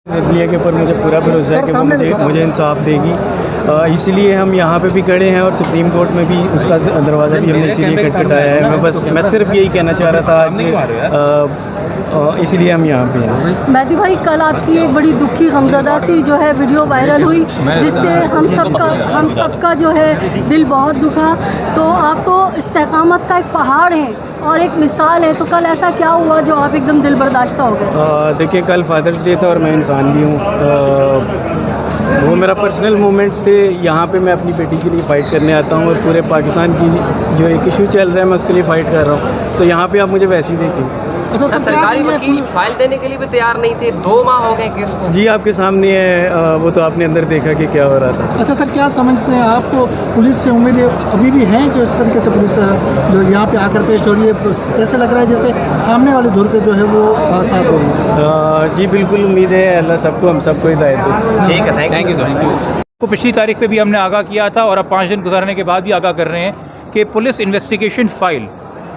अदलिया के ऊपर मुझे पूरा भरोसा है कि वो मुझे इंसाफ देगी, इसलिए हम यहाँ पे भी खड़े हैं और सुप्रीम कोर्ट में भी उसका दरवाज़ा भी हमने इसीलिए खटखटाया है। मैं सिर्फ यही कहना चाह रहा था आज, इसलिए हम यहाँ पे हैं। मेहदी भाई, कल आपकी एक बड़ी दुखी गमज़दा सी जो है वीडियो वायरल हुई, जिससे हम सबका जो है दिल बहुत दुखा। तो आप तो इस्तेकामत का एक पहाड़ हैं और एक मिसाल है, तो कल ऐसा क्या हुआ जो आप एकदम दिल बर्दाश्त हो गए? देखिए, कल फादर्स डे था और मैं इंसान भी हूँ। वो मेरा पर्सनल मोमेंट्स थे। यहाँ पे मैं अपनी बेटी के लिए फ़ाइट करने आता हूँ और पूरे पाकिस्तान की जो एक इशू चल रहा है मैं उसके लिए फ़ाइट कर रहा हूँ। तो यहाँ पे आप मुझे वैसे ही देखें। तो सरकारी वकील फाइल देने के लिए भी तैयार नहीं थे, 2 माह हो गए केस को। जी, आपके सामने है, वो तो आपने अंदर देखा कि क्या हो रहा था। अच्छा सर, क्या समझते हैं आपको पुलिस से उम्मीदें अभी भी हैं जो इस तरीके से पुलिस जो यहाँ पे आकर पेश हो रही है, ऐसे लग रहा है जैसे सामने वाले धुर के जो है वो साथ हो रही है? जी बिल्कुल, उम्मीद है अल्लाह सबको हम सबको हिदायत दे। ठीक है, थैंक यू सर। को पिछली तारीख पे भी हमने आगाह किया था और अब 5 दिन गुजरने के बाद भी आगाह कर रहे हैं कि पुलिस इन्वेस्टिगेशन फ़ाइल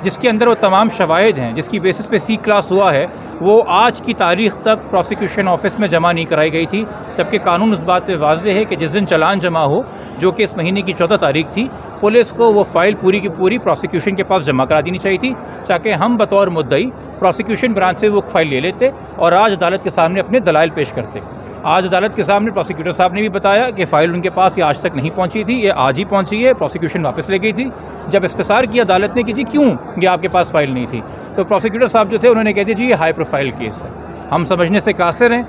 जिसके अंदर वो तमाम शवाहिद हैं जिसकी बेसिस पे C क्लास हुआ है, वो आज की तारीख़ तक प्रोसिक्यूशन ऑफिस में जमा नहीं कराई गई थी। जबकि कानून इस बात पे वाज़ेह है कि जिस दिन चालान जमा हो, जो कि इस महीने की 14 तारीख थी, पुलिस को वो फ़ाइल पूरी की पूरी प्रोसिक्यूशन के पास जमा करा देनी चाहिए थी, ताकि हम बतौर मुद्दई प्रोसिक्यूशन ब्रांच से वो फ़ाइल ले लेते और आज अदालत के सामने अपने दलाइल पेश करते। आज अदालत के सामने प्रोसिक्यूटर साहब ने भी बताया कि फ़ाइल उनके पास ये आज तक नहीं पहुंची थी, ये आज ही पहुंची है, प्रोसिक्यूशन वापस ले गई थी। जब इफ्तिसार किया अदालत ने कि जी क्यों ये आपके पास फ़ाइल नहीं थी, तो प्रोसिक्यूटर साहब जो थे उन्होंने कह दिया जी ये हाई प्रोफाइल केस है। हम समझने से कासिर हैं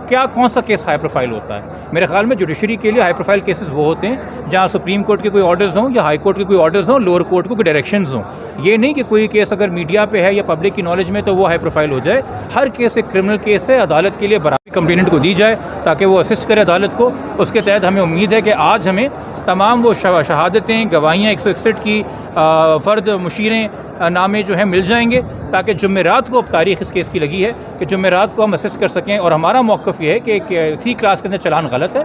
क्या कौन सा केस हाई प्रोफाइल होता है। मेरे ख्याल में जुडिशरी के लिए हाई प्रोफाइल केसेस वो होते हैं जहाँ सुप्रीम कोर्ट के कोई ऑर्डर्स हों या हाई कोर्ट के कोई ऑर्डर्स हों, लोअर कोर्ट को कोई डायरेक्शंस हों। ये नहीं कि कोई केस अगर मीडिया पे है या पब्लिक की नॉलेज में तो वो हाई प्रोफाइल हो जाए। हर केस एक क्रिमिनल केस है, अदालत के लिए बराबरी कंप्लेनेंट को दी जाए ताकि वो असिस्ट करे अदालत को। उसके तहत हमें उम्मीद है कि आज हमें तमाम वो शहादतें, गवाहियाँ 161 की फ़र्द मुशीरें नामे जो हैं मिल जाएंगे, ताकि जुमेरात को अब तारीख़ इस केस की लगी है कि जुमेरात को हम असेस कर सकें। और हमारा मौक़िफ़ ये है कि C क्लास के अंदर चलान गलत है।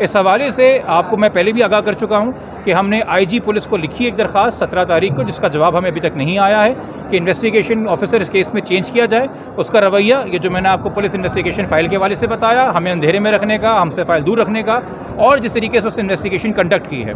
इस हवाले से आपको मैं पहले भी आगाह कर चुका हूँ कि हमने IG पुलिस को लिखी एक दरख्वास्त 17 तारीख को, जिसका जवाब हमें अभी तक नहीं आया है कि इन्वेस्टिगेशन ऑफिसर इस केस में चेंज किया जाए। उसका रवैया, ये जो मैंने आपको पुलिस इन्वेस्टिगेशन फ़ाइल के हवाले से बताया, हमें अंधेरे में रखने का, हमसे फ़ाइल दूर रखने का, और जिस तरीके से उस इन्वेस्टिगेशन कंडक्ट की है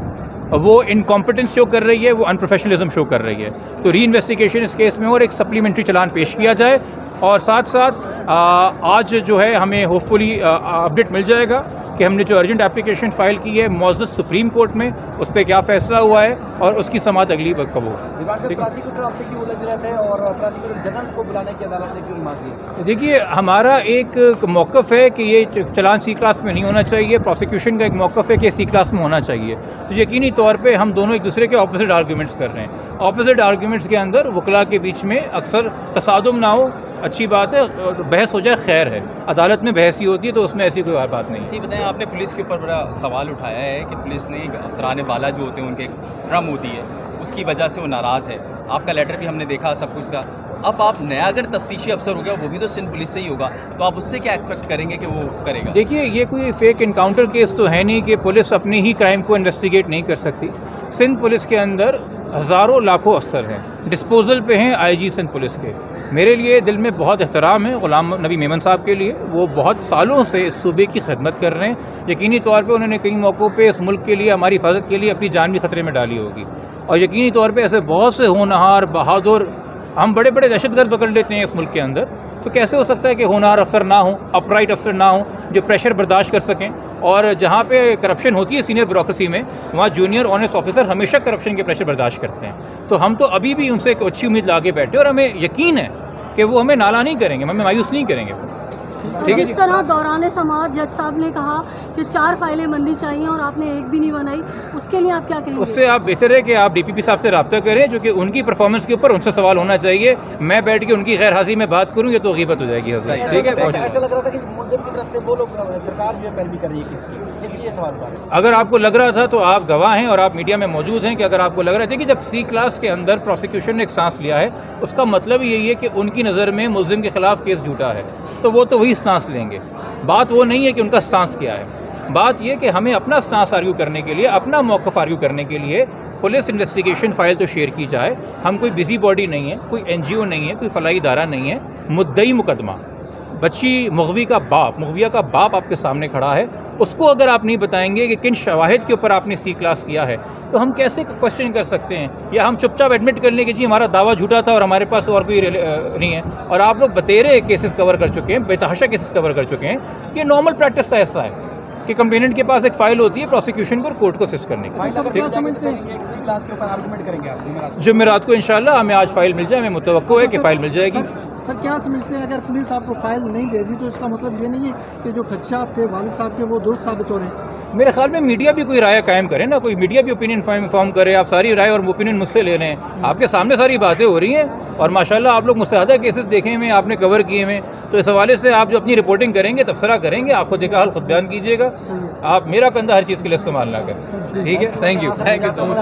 वो इनकॉम्पिटेंस शो कर रही है, वो अनप्रोफेशनलिज्म शो कर रही है। तो री इन्वेस्टिगेशन इस केस में और एक सप्लीमेंट्री चलान पेश किया जाए। और साथ साथ आज जो है हमें होपफुली अपडेट मिल जाएगा कि हमने जो अर्जेंट एप्लीकेशन फ़ाइल की है मौजूद सुप्रीम कोर्ट में, उस पर क्या फ़ैसला हुआ है और उसकी समाअत अगली वक्त कब हो। प्रोसिक्यूटर आपसे क्यों उलझ रहे थे और प्रोसिक्यूटर जनरल को बुलाने की अदालत ने क्यों रिमांड दिया? देखिए, हमारा एक मौक़िफ़ है कि ये चलान C क्लास में नहीं होना चाहिए। प्रोसिक्यूशन का एक मौक़िफ़ है कि C क्लास में होना चाहिए। तो यकीनी तौर पे हम दोनों एक दूसरे के ऑपोजिट आर्गूमेंट्स कर रहे हैं। ऑपोजिट आर्गूमेंट्स के अंदर वकला के बीच में अक्सर तसादुम ना हो, अच्छी बात है, बहस हो जाए खैर है। अदालत में बहस ही होती है तो उसमें ऐसी कोई बात नहीं है। जी बताएं, आपने पुलिस के ऊपर बड़ा सवाल उठाया है कि पुलिस ने अफसरान बाला जो होते हैं उनके ड्रम होती है, उसकी वजह से वो नाराज़ है। आपका लेटर भी हमने देखा, सब कुछ था। अब आप नया अगर तफ्तीशी अफसर हो गया, वो भी तो सिंध पुलिस से ही होगा, तो आप उससे क्या एक्सपेक्ट करेंगे कि वो करेगा? देखिए, ये कोई फेक इनकाउंटर केस तो है नहीं कि पुलिस अपनी ही क्राइम को इन्वेस्टिगेट नहीं कर सकती। सिंध पुलिस के अंदर हज़ारों लाखों अफसर हैं, डिस्पोजल पे हैं IG सिंध पुलिस के। मेरे लिए दिल में बहुत एहतराम है ग़ुलाम नबी मेमन साहब के लिए। वो बहुत सालों से इस सूबे की खिदमत कर रहे हैं। यकीनी तौर पे उन्होंने कई मौक़ों पे इस मुल्क के लिए, हमारी हिफाजत के लिए अपनी जान भी ख़तरे में डाली होगी। और यकीनी तौर पे ऐसे बहुत से होनहार, बहादुर, हम बड़े बड़े दहशतगर्द पकड़ लेते हैं इस मुल्क के अंदर, तो कैसे हो सकता है कि होनहार अफसर ना हो, अपराइट अफसर ना हो, जो प्रेशर बर्दाश्त कर सकें। और जहाँ पे करप्शन होती है सीनियर ब्यूरोक्रेसी में, वहाँ जूनियर ऑनेस्ट ऑफिसर हमेशा करप्शन के प्रेशर बर्दाश्त करते हैं। तो हम तो अभी भी उनसे एक अच्छी उम्मीद लाके बैठे और हमें यकीन है कि वो हमें नाला नहीं करेंगे, हमें मायूस नहीं करेंगे। जिस तरह दौरान समाअत जज साहब ने कहा कि 4 फाइलें बननी चाहिए और आपने एक भी नहीं बनाई, उसके लिए आप क्या कहेंगे? उससे आप बेहतर है कि आप DPP साहब से रब्ता करें, जो कि उनकी परफॉर्मेंस के ऊपर उनसे सवाल होना चाहिए। मैं बैठ के उनकी गैर हाजिरी में बात करूँ, ये तो गीबत हो जाएगी। ठीक है, ऐसा लग रहा था कि मुल्ज़िम की तरफ से वो लोग, सरकार जो है पैरवी कर रही है किसकी, इसलिए सवाल उठा रहे हैं। अगर आपको लग रहा था तो आप गवाह हैं और आप मीडिया में मौजूद हैं कि अगर आपको लग रहा था कि जब C क्लास के अंदर प्रोसिक्यूशन ने एक सांस लिया है, उसका मतलब यही है कि उनकी नज़र में मुल्ज़िम के खिलाफ केस झूठा है, तो वो तो वही सांस लेंगे। बात वो नहीं है कि उनका स्टांस क्या है, बात ये कि हमें अपना स्टांस आर्ग्यू करने के लिए, अपना मौक़िफ़ आर्ग्यू करने के लिए पुलिस इन्वेस्टिगेशन फ़ाइल तो शेयर की जाए। हम कोई बिजी बॉडी नहीं है, कोई NGO नहीं है, कोई फलाही इदारा नहीं है। मुद्दई मुकदमा बच्ची मुगविया का बाप आपके सामने खड़ा है, उसको अगर आप नहीं बताएंगे कि किन शवाहिद के ऊपर आपने सी क्लास किया है, तो हम कैसे क्वेश्चन कर सकते हैं? या हम चुपचाप एडमिट कर लें कि जी हमारा दावा झूठा था और हमारे पास और कोई नहीं है। और आप लोग बतेरे केसेस कवर कर चुके हैं, बेतहाशा केसेस कवर कर चुके हैं। ये नॉर्मल प्रैक्टिस का हिस्सा है कि कंप्लेनेंट के पास एक फ़ाइल होती है प्रोसिक्यूशन को और कोर्ट को असिस्ट करने की। सर क्या समझते हैं किसी क्लास के ऊपर आर्गुमेंट करेंगे आप जुमेरात जुमेरात को इंशाल्लाह हमें आज फ़ाइल मिल जाए, हमें मुतवक्को है कि फ़ाइल मिल जाएगी। सर क्या समझते हैं, अगर पुलिस आपको फाइल नहीं दे रही तो इसका मतलब ये नहीं है कि जो खदशात थे वालिद साहब के वो दुरुस्त साबित हो रहे हैं? मेरे ख्याल में मीडिया भी कोई राय कायम करे ना, कोई मीडिया भी ओपिनियन फॉर्म करे। आप सारी राय और ओपिनियन मुझसे ले लें, आपके सामने सारी बातें हो रही हैं और माशाल्लाह आप लोग मुझसे ज़्यादा केसेस देखे हुए, आपने कवर किए हुए, तो इस हवाले से आप जो अपनी रिपोर्टिंग करेंगे, तबसरा करेंगे, आपको देखा हाल खुद बयान कीजिएगा। आप मेरा कंधा हर चीज़ के लिए इस्तेमाल ना करें, ठीक है? Thank you so much.